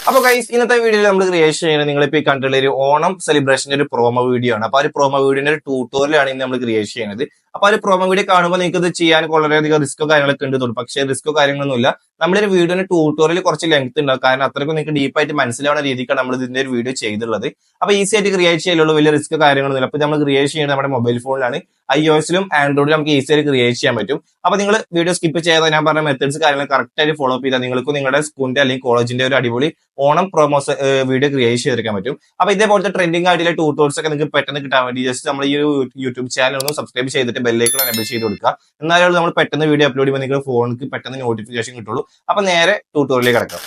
അപ്പൊ ഗൈസ് ഇന്നത്തെ വീഡിയോയിൽ നമ്മൾ ക്രിയേറ്റ് ചെയ്യുന്നത് നിങ്ങളിപ്പോ ഈ കണ്ടുള്ള ഒരു ഓണം സെലിബ്രേഷന്റെ ഒരു പ്രോമോ വീഡിയോ ആണ്. അപ്പൊ ആ ഒരു പ്രോമോ വീഡിയോന്റെ ഒരു ട്യൂട്ടോറിയലാണ് ഇന്ന് നമ്മൾ ക്രിയേറ്റ് ചെയ്യുന്നത്. അപ്പൊ ആ ഒരു പ്രോമോ വീഡിയോ കാണുമ്പോൾ നിങ്ങൾക്ക് ഇത് ചെയ്യാൻ വളരെയധികം റിസ്കോ കാര്യങ്ങളൊക്കെ ഉണ്ട് തോന്നും. പക്ഷേ റിസ്കോ കാര്യങ്ങളൊന്നുമില്ല. നമ്മളൊരു വീഡിയോന്റെ ട്യൂട്ടോറിയൽ കുറച്ച് ലെങ്ത് ഉണ്ടാവും, കാരണം അത്രയ്ക്കും നിങ്ങൾക്ക് ഡീപ്പായിട്ട് മനസ്സിലാവുന്ന രീതിക്കാണ് നമ്മൾ ഇതിന്റെ ഒരു വീഡിയോ ചെയ്തിട്ടുള്ളത്. അപ്പൊ ഈസി ആയിട്ട് ക്രിയേറ്റ് ചെയ്യുള്ളൂ, വലിയ റിസ്ക് കാര്യങ്ങളൊന്നുമില്ല. അപ്പൊ നമ്മൾ ക്രിയേറ്റ് ചെയ്യുന്നത് നമ്മുടെ മൊബൈൽ ഫോണിലാണ്. iOS-ലും ആൻഡ്രോയിഡിലും നമുക്ക് ഈസി ആയിട്ട് ക്രിയേറ്റ് ചെയ്യാൻ പറ്റും. അപ്പൊ നിങ്ങൾ വീഡിയോ സ്കിപ്പ് ചെയ്യാതെ ഞാൻ പറഞ്ഞ മെത്തേഡ്സ് കാര്യങ്ങൾ കറക്റ്റ് ആയിട്ട് ഫോളോ അപ്പ് ചെയ്താൽ നിങ്ങൾക്ക് നിങ്ങളുടെ സ്കൂളിന്റെ അല്ലെങ്കിൽ കോളേജിന്റെ ഒരു അടിപൊളി ഓണം പ്രോമോസ് വീഡിയോ ക്രിയേറ്റ് ചെയ്തെടുക്കാൻ പറ്റും. അപ്പൊ ഇതേപോലത്തെ ട്രെൻഡിങ് ആയിട്ടുള്ള ട്യൂട്ടോറിയൽസ് ഒക്കെ നിങ്ങൾക്ക് പെട്ടെന്ന് കിട്ടാൻ വേണ്ടി ജസ്റ്റ് നമ്മൾ ഈ ഒരു യൂട്യൂബ് ചാനൽ ഒന്ന് സബ്സ്ക്രൈബ് ചെയ്തിട്ട് ബെല്ലൈക്കൺ എനേബിൾ ചെയ്ത് കൊടുക്കുക. എന്നാലും നമ്മൾ പെട്ടെന്ന് വീഡിയോ അപ്ലോഡ് ചെയ്യുമ്പോൾ നിങ്ങൾക്ക് ഫോണിലേക്ക് പെട്ടെന്ന് നോട്ടിഫിക്കേഷൻ കിട്ടുള്ളൂ. അപ്പൊ നേരെ ട്യൂട്ടോറിയലിലേക്ക് കിടക്കാം.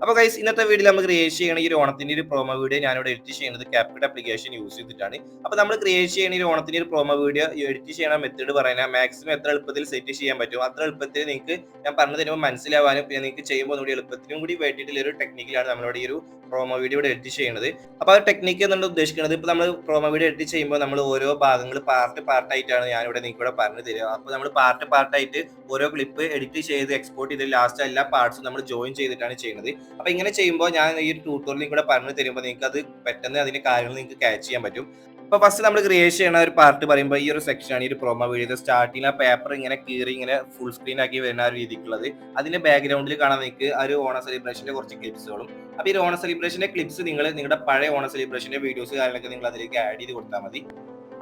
അപ്പൊ ഗൈസ് ഇന്നത്തെ വീഡിയോ നമ്മൾ ക്രിയേറ്റ് ചെയ്യണ ഈ ഓണത്തിന്റെ ഒരു പ്രോമോ വീഡിയോ ഞാനിവിടെ എഡിറ്റ് ചെയ്യുന്നത് CapCut ആപ്ലിക്കേഷൻ യൂസ് ചെയ്തിട്ടാണ്. അപ്പൊ നമ്മൾ ക്രിയേറ്റ് ചെയ്യണ ഈ ഓണത്തിന്റെ ഒരു പ്രോമോ വീഡിയോ എഡിറ്റ് ചെയ്യണ മെത്തേഡ് പറയുന്നത് മാക്സിമം എത്ര എളുപ്പത്തിൽ സെറ്റ് ചെയ്യാൻ പറ്റും അത്ര എളുപ്പത്തിൽ നിങ്ങൾക്ക് ഞാൻ പറഞ്ഞു തരുമ്പോൾ മനസ്സിലാവാനും പിന്നെ നിങ്ങൾക്ക് ചെയ്യുമ്പോൾ കൂടി എളുപ്പത്തിനും കൂടി വേണ്ടിയിട്ടുള്ള ഒരു ടെക്നിക്കിലാണ് നമ്മളുടെ ഈ ഒരു പ്രോമോ വീഡിയോ ഇവിടെ എഡിറ്റ് ചെയ്യുന്നത്. അപ്പൊ ആ ടെക്നിക്ക് എന്നുള്ളത് ഉദ്ദേശിക്കുന്നത് ഇപ്പൊ നമ്മൾ പ്രോമോ വീഡിയോ എഡിറ്റ് ചെയ്യുമ്പോൾ നമ്മൾ ഓരോ ഭാഗങ്ങൾ പാർട്ടായിട്ടാണ് ഞാനിവിടെ നിങ്ങൾക്ക് ഇവിടെ പറഞ്ഞു തരിക. അപ്പൊ നമ്മൾ പാർട്ടായിട്ട് ഓരോ ക്ലിപ്പ് എഡിറ്റ് ചെയ്ത് എക്സ്പോർട്ട് ചെയ്ത് ലാസ്റ്റ് എല്ലാ പാർട്സും നമ്മൾ ജോയിൻ ചെയ്തിട്ടാണ് ചെയ്യുന്നത്. അപ്പൊ ഇങ്ങനെ ചെയ്യുമ്പോൾ ഞാൻ ഈ ഒരു ട്യൂട്ടോറിയൽ കൂടെ പറഞ്ഞു തരുമ്പോൾ നിങ്ങൾക്ക് അത് പെട്ടെന്ന് അതിന്റെ കാര്യങ്ങൾ നിങ്ങൾക്ക് ക്യാച്ച് ചെയ്യാൻ പറ്റും. അപ്പൊ ഫസ്റ്റ് നമ്മൾ ക്രിയേറ്റ് ചെയ്യുന്ന ഒരു പാർട്ട് പറയുമ്പോൾ ഈ ഒരു സെക്ഷനാണ് ഈ ഒരു പ്രോമോ വീഡിയോ സ്റ്റാർട്ടിങ് ആ പേപ്പർ ഇങ്ങനെ കീറി ഇങ്ങനെ ഫുൾ സ്ക്രീൻ ആക്കി വരുന്ന ഒരു രീതിക്കുള്ളത്. അതിന്റെ ബാക്ക്ഗ്രൗണ്ടിൽ കാണാൻ നിങ്ങൾക്ക് ആ ഒരു ഓണ സെലിബ്രേഷന്റെ കുറച്ച് ക്ലിപ്സുകളും. അപ്പൊ ഈ ഓണ സെലിബ്രേഷന്റെ ക്ലിപ്സ് നിങ്ങൾ നിങ്ങളുടെ പഴയ ഓണ സെലിബ്രേഷന്റെ വീഡിയോസ് കാര്യങ്ങളൊക്കെ നിങ്ങൾ അതിലേക്ക് ആഡ് ചെയ്ത് കൊടുത്താൽ മതി.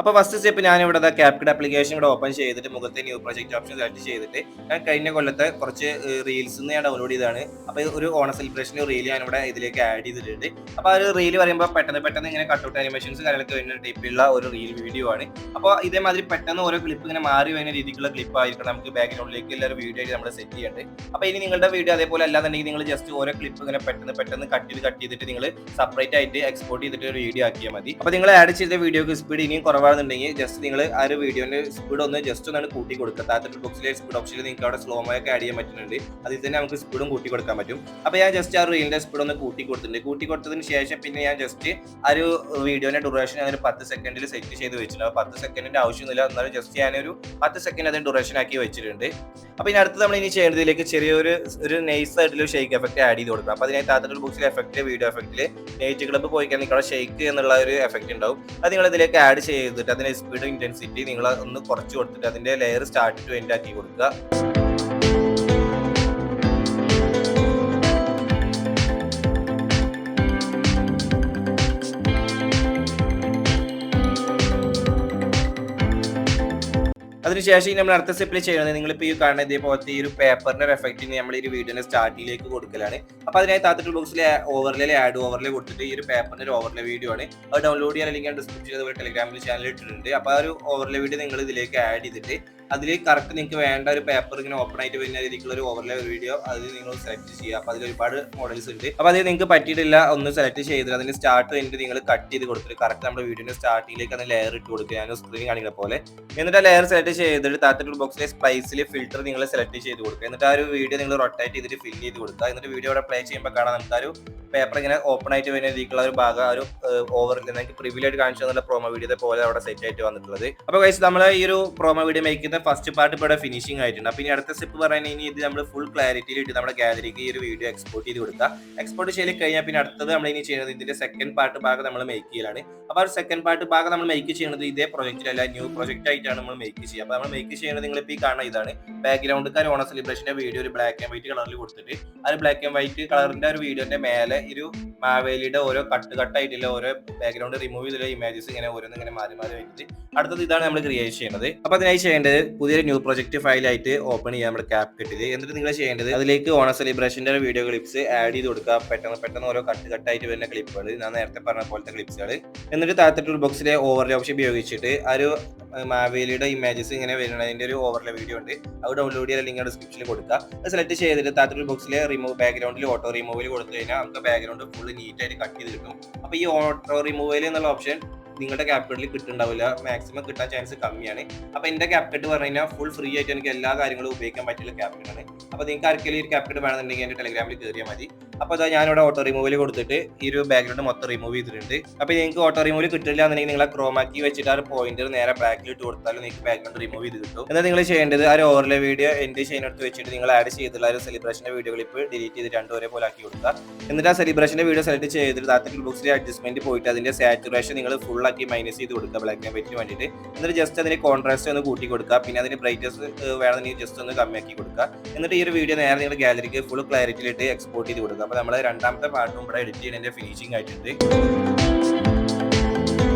അപ്പൊ ഫസ്റ്റ് സ്റ്റെപ്പ് ഞാൻ ഇവിടെ CapCut ആപ്ലിക്കേഷൻ ഇവിടെ ഓപ്പൺ ചെയ്തിട്ട് മുഖത്തെ ന്യൂ പ്രൊജക്ട് ഓപ്ഷൻ സെലക്ട് ചെയ്തിട്ട് ഞാൻ കഴിഞ്ഞ കൊല്ലത്തെ കുറച്ച് റീൽസ് ഞാൻ ഡൗൺലോഡ് ചെയ്താണ്. അപ്പൊ ഒരു ഓണ സെലിബ്രേഷൻ റീൽ ഞാൻ ഇവിടെ ഇതിലേക്ക് ആഡ് ചെയ്തിട്ടുണ്ട്. അപ്പൊ ആ ഒരു റീൽ പറയുമ്പോൾ പെട്ടെന്ന് ഇങ്ങനെ കട്ടൗട്ട് അനിമേഷൻസ് കാര്യങ്ങളൊക്കെ വരുന്ന ടൈപ്പിലുള്ള ഒരു റീൽ വീഡിയോ ആണ്. അപ്പോൾ ഇതേമാതിരി പെട്ടെന്ന് ഓരോ ക്ലിപ്പ് ഇങ്ങനെ മാറി വരുന്ന രീതിക്കുള്ള ക്ലിപ്പ് ആയിരിക്കും നമുക്ക് ബാക്ക്ഗ്രൗണ്ടിലേക്ക് എല്ലാവരും വീഡിയോ ആയിട്ട് നമ്മൾ സെറ്റ് ചെയ്യേണ്ടത്. അപ്പൊ ഇനി നിങ്ങളുടെ വീഡിയോ അതേപോലെ അല്ലാന്നുണ്ടെങ്കിൽ നിങ്ങൾ ജസ്റ്റ് ഓരോ ക്ലിപ്പ് ഇങ്ങനെ പെട്ടെന്ന് കട്ട് ചെയ്തിട്ട് നിങ്ങൾ സെപ്പറേറ്റ് ആയിട്ട് എക്സ്പോർട്ട് ചെയ്തിട്ട് ഒരു വീഡിയോ ആക്കിയാൽ മതി. അപ്പൊ നിങ്ങൾ ആഡ് ചെയ്ത വീഡിയോക്ക് സ്പീഡ് ഇനിയും കുറവാണെന്നുണ്ടെങ്കിൽ ജസ്റ്റ് നിങ്ങൾ ആ ഒരു വീഡിയോന്റെ സ്പീഡ് ഒന്ന് ജസ്റ്റ് ഒന്നാണ് കൂട്ടി കൊടുക്കുക. താഴത്തെ ബോക്സിലെ സ്പീഡ് ഓപ്ഷനിൽ നിങ്ങൾക്ക് അവിടെ സ്ലോ ഒക്കെ ആഡ് ചെയ്യാൻ പറ്റുന്നുണ്ട്. അതിൽ തന്നെ നമുക്ക് സ്പീഡും കൂട്ടി കൊടുക്കാൻ പറ്റും. അപ്പൊ ഞാൻ ജസ്റ്റ് ആ റീലിന്റെ സ്പീഡ് ഒന്ന് കൂട്ടി കൊടുത്തതിന് ശേഷം പിന്നെ ഞാൻ ജസ്റ്റ് ആ ഒരു വീഡിയോന്റെ ഡ്യൂറേഷൻ ഞാൻ ഒരു 10 സെക്കൻഡിൽ സെറ്റ് ചെയ്ത് വെച്ചിട്ടുണ്ട്. 10 സെക്കൻഡിന്റെ ആവശ്യമൊന്നുമില്ല, എന്നാലും ജസ്റ്റ് ഞാനൊരു 10 സെക്കൻഡ് അതിന് ഡ്യൂറേഷൻ ആക്കി വെച്ചിട്ടുണ്ട്. അപ്പൊ ഇനി അടുത്ത് നമ്മൾ ഇനി ചെയ്യുന്നതിലേക്ക് ചെറിയൊരു നൈസ് ആയിട്ടുള്ള ഷെയ്ക്ക് എഫക്ട് ആഡ് ചെയ്ത് കൊടുക്കുക. അപ്പൊ അതിനായി താഴത്തെ ബോക്സിലെ എഫക്റ്റ് വീഡിയോ എഫക്റ്റില് നൈറ്റ് ക്ലബ് പോയി കഴിഞ്ഞാൽ ഷെയ്ക്ക് എന്നുള്ള ഒരു എഫക്ട് ഉണ്ടാവും. അത് നിങ്ങൾ ഇതിലേക്ക് ആഡ് ചെയ്തിട്ട് അതിന്റെ സ്പീഡ് ഇന്റൻസിറ്റി നിങ്ങൾ ഒന്ന് കുറച്ച് കൊടുത്തിട്ട് അതിന്റെ ലെയർ സ്റ്റാർട്ട് ടു എൻഡ് ആക്കി കൊടുക്കുക. അതിനുശേഷം നമ്മൾ അടുത്ത സ്റ്റെപ്പിൽ ചെയ്യുന്നത് നിങ്ങളിപ്പോൾ ഈ കാണുന്ന ഇതേപോലത്തെ ഈ ഒരു പേപ്പറിന്റെ എഫക്റ്റിന് നമ്മൾ ഈ ഒരു വീഡിയോന്റെ സ്റ്റാർട്ടിലേക്ക് കൊടുക്കലാണ്. അപ്പൊ അതിനായി താഴത്തെ ബോക്സിലെ ഓവർലേ കൊടുത്തിട്ട് ഈ ഒരു പേപ്പറിന്റെ ഒരു ഓവർലേ വീഡിയോ ആണ്. അത് ഡൗൺലോഡ് ചെയ്യാൻ അല്ലെങ്കിൽ ഡിസ്ക്രിപ്ഷനിൽ അതുപോലെ ടെലിഗ്രാമിൽ ചാനൽ ഇട്ടിട്ടുണ്ട്. അപ്പൊ ആ ഒരു ഓവർലേ വീഡിയോ നിങ്ങൾ ഇതിലേക്ക് ആഡ് ചെയ്തിട്ട് അതിലേക്ക് കറക്റ്റ് നിങ്ങൾക്ക് വേണ്ട ഒരു പേപ്പർ ഇങ്ങനെ ഓപ്പൺ ആയിട്ട് വരുന്ന രീതിക്കുള്ള ഒരു ഓവർലേ വീഡിയോ അത് നിങ്ങൾ സെലക്ട് ചെയ്യുക. അപ്പൊ അതിൽ ഒരുപാട് മോഡൽസ് ഉണ്ട്. അപ്പൊ അത് നിങ്ങൾക്ക് പറ്റിയിട്ടില്ല ഒന്ന് സെലക്ട് ചെയ്തിട്ട് അതിന്റെ സ്റ്റാർട്ട് കഴിഞ്ഞിട്ട് നിങ്ങൾ കട്ട് ചെയ്ത് കൊടുത്തിട്ട് കറക്റ്റ് നമ്മുടെ വീഡിയോന്റെ സ്റ്റാർട്ടിലേക്ക് അതിന് ലെയർ ഇട്ട് കൊടുക്കുക. ഞാൻ സ്ക്രീൻ കാണിക്കുന്ന പോലെ. എന്നിട്ട് ആ ലെയർ സെലക്ട് ചെയ്തിട്ട് താഴത്തെ ബോക്സിലെ സ്പൈസിൽ ഫിൽറ്റർ നിങ്ങൾ സെലക്ട് ചെയ്ത് കൊടുക്കുക. എന്നിട്ട് ആ ഒരു വീഡിയോ നിങ്ങൾ റൊട്ടേറ്റ് ചെയ്തിട്ട് ഫിൽ ചെയ്ത് കൊടുക്കുക. എന്നിട്ട് വീഡിയോ അവിടെ പ്ലേ ചെയ്യുമ്പോൾ കാണാൻ നമുക്ക് ആ ഒരു പേപ്പർ ഇങ്ങനെ ഓപ്പൺ ആയിട്ട് വരുന്ന രീതിക്കുള്ള ഒരു ഭാഗം ആ ഒരു ഓവറിൽ നിങ്ങൾക്ക് പ്രിവ്യൂ ആയിട്ട് കാണിച്ചു തന്നുള്ള പ്രോമോ വീഡിയോ പോലെ അവിടെ സെറ്റ് ആയിട്ട് വന്നിട്ടുള്ളത്. അപ്പൊ ഗൈസ് നമ്മൾ ഈ ഒരു പ്രോമോ വീഡിയോ മേക്ക് ചെയ്യുന്ന ഫസ്റ്റ് പാർട്ട് ഇവിടെ ഫിനിഷിംഗ് ആയിട്ടുണ്ട്. അപ്പൊ ഇനി അടുത്ത സ്റ്റെപ്പ് പറയുന്നത് ഇനി ഇത് നമ്മൾ ഫുൾ ക്ലാരിറ്റിയിൽ ഇട്ട് നമ്മുടെ ഗാലറിക്ക് ഈ ഒരു വീഡിയോ എക്സ്പോർട്ട് ചെയ്ത് കൊടുക്കുക. എക്സ്പോർട്ട് ചെയ്ത് കഴിഞ്ഞാൽ പിന്നെ അടുത്തത് നമ്മൾ ഇനി ചെയ്യുന്നത് ഇതിന്റെ സെക്കൻഡ് പാർട്ട് ഭാഗം നമ്മൾ മേക്ക് ചെയ്യലാണ്. അപ്പൊ ആ സെക്കൻഡ് പാർട്ട് ഭാഗം നമ്മൾ മേക്ക് ചെയ്യുന്നത് ഇതേ പ്രൊജക്റ്റിലല്ല, ന്യൂ പ്രൊജക്റ്റ് ആയിട്ടാണ് നമ്മൾ മേക്ക് ചെയ്യുക. അപ്പൊ നമ്മൾ മേക്ക് ചെയ്യുന്നത് നിങ്ങളിപ്പോൾ ഈ കാണുന്ന ഇതാണ് ബാക്ക്ഗ്രൗണ്ട് ഓണ സെലിബ്രേഷന്റെ വീഡിയോ ഒരു ബ്ലാക്ക് ആൻഡ് വൈറ്റ് കളറിൽ കൊടുത്തിട്ട് ആ ഒരു ബ്ലാക്ക് ആൻഡ് വൈറ്റ് കളറിന്റെ ഒരു വീഡിയോന്റെ മേലെ ഒരു മാവേലിയുടെ ഓരോ കട്ടായിട്ടുള്ള ഓരോ ബാക്ക്ഗ്രൗണ്ട് റിമൂവ് ചെയ്തിട്ടുള്ള ഇമേജസ് ഇങ്ങനെ ഓരോന്ന് ഇങ്ങനെ മാറി വെച്ചിട്ട് അടുത്തത് ഇതാണ് നമ്മൾ ക്രിയേറ്റ് ചെയ്യുന്നത്. അപ്പൊ അതിനായി ചെയ്യേണ്ടത് പുതിയൊരു ന്യൂ പ്രൊജക്ട് ഫയലായിട്ട് ഓപ്പൺ ചെയ്യാം നമ്മുടെ CapCut. എന്നിട്ട് നിങ്ങൾ ചെയ്യേണ്ടത് അതിലേക്ക് ഓണ സെലിബ്രേഷന്റെ വീഡിയോ ക്ലിപ്സ് ആഡ് ചെയ്ത് കൊടുക്കുക. പെട്ടെന്ന് ഓരോ കട്ടായിട്ട് വരുന്ന ക്ലിപ്പുകൾ, ഞാൻ നേരത്തെ പറഞ്ഞ പോലത്തെ ക്ലിപ്സുകൾ. എന്നിട്ട് താഴത്തെ ടൂൾ ബോക്സിലെ ഓവർലേ ഓപ്ഷൻ ഉപയോഗിച്ചിട്ട് ആ ഒരു മാവേലിയുടെ ഇമേജസ് ഇങ്ങനെ വരുന്നതിന്റെ ഒരു ഓവർലേ വീഡിയോ ഉണ്ട്. അത് ഡൗൺലോഡ് ചെയ്യാൻ ലിങ്ക് ഡിസ്ക്രിപ്ഷനിൽ കൊടുക്കുക. അത് സെലക്ട് ചെയ്തിട്ട് താഴത്തെ ബോക്സിലെ റിമൂവ് ബാക്ക്ഗ്രൗണ്ടിൽ ഓട്ടോ റിമൂവൽ കൊടുത്തു കഴിഞ്ഞാൽ നമുക്ക് ബാക്ക്ഗ്രൗണ്ട് ഫുൾ നീറ്റായിട്ട് കട്ട് ചെയ്ത് കിട്ടും. അപ്പൊ ഈ ഓട്ടോ റിമൂവൽ എന്നുള്ള ഓപ്ഷൻ നിങ്ങളുടെ CapCut കിട്ടുന്നുണ്ടാവില്ല, മാക്സിമം കിട്ടാൻ ചാൻസ് കമ്മിയാണ്. അപ്പൊ എന്റെ CapCut പറഞ്ഞു കഴിഞ്ഞാൽ ഫുൾ ഫ്രീ ആയിട്ട് എനിക്ക് എല്ലാ കാര്യങ്ങളും ഉപയോഗിക്കാൻ പറ്റിയുള്ള CapCut ആണ്. അപ്പൊ നിങ്ങൾക്ക് ആർക്കെങ്കിലും ഒരു CapCut വേണമെന്നുണ്ടെങ്കിൽ എന്റെ ടെലിഗ്രാമിൽ കയറിയാൽ മതി. അപ്പോൾ അതാ ഞാനിവിടെ ഓട്ടോ റിമൂവൽ കൊടുത്തിട്ട് ഈ ഒരു ബാക്ക്ഗ്രൗണ്ട് മൊത്തം റിമൂവ് ചെയ്തിട്ടുണ്ട്. അപ്പോൾ നിങ്ങൾക്ക് ഓട്ടോ റിമൂവൽ കിട്ടില്ല എന്നുണ്ടെങ്കിൽ നിങ്ങൾ ക്രോമാക്കി വെച്ചിട്ട് ആ ഒരു പോയിന്റർ നേരെ ബാക്കിൽ ഇട്ട് കൊടുത്താലും നിങ്ങൾക്ക് ബാക്ക്ഗ്രൗണ്ട് റിമൂവ് ചെയ്ത് കിട്ടും. എന്നാൽ നിങ്ങൾ ചെയ്യേണ്ടത് ആ ഒരു ഓവർലേ വീഡിയോ എൻഡ് ചെയ്യുന്നിടത്ത് വെച്ചിട്ട് നിങ്ങൾ ആഡ് ചെയ്തിട്ടുള്ള ഒരു സെലിബ്രേഷന്റെ വീഡിയോ ക്ലിപ്പ് ഡിലീറ്റ് ചെയ്ത് രണ്ടും ഒരേപോലെ ആക്കി കൊടുക്കുക. എന്നിട്ട് ആ സെലിബ്രേഷന്റെ വീഡിയോ സെലക്ട് ചെയ്തിട്ട് താഴത്തെ ബോക്സിലെ അഡ്ജസ്റ്റ്മെന്റ് പോയിട്ട് അതിന്റെ സാച്ചുറേഷൻ നിങ്ങൾ ഫുൾ ആക്കി മൈനസ് ചെയ്ത് കൊടുക്കുക ബ്ലാക്ക് ആൻഡ് വൈറ്റിന് വേണ്ടിയിട്ട്. എന്നിട്ട് ജസ്റ്റ് അതിന്റെ കോൺട്രാസ്റ്റ് ഒന്ന് കൂട്ടി കൊടുക്കുക. പിന്നെ അതിന്റെ ബ്രൈറ്റ്നസ് വേണമെങ്കിൽ ജസ്റ്റ് ഒന്ന് കമ്മിയാക്കി കൊടുക്കുക. എന്നിട്ട് ഈ ഒരു വീഡിയോ നേരെ നിങ്ങൾ ഗാലറിക്ക് ഫുൾ ക്ലാരിറ്റിയിലിട്ട് എക്സ്പോർട്ട് ചെയ്ത് കൊടുക്കുക. അപ്പോൾ നമ്മൾ രണ്ടാമത്തെ പാർട്ടും ഇവിടെ എഡിറ്റ് ചെയ്യുന്നതിന്റെ ഫിനിഷിംഗ് ആയിട്ടുണ്ട്.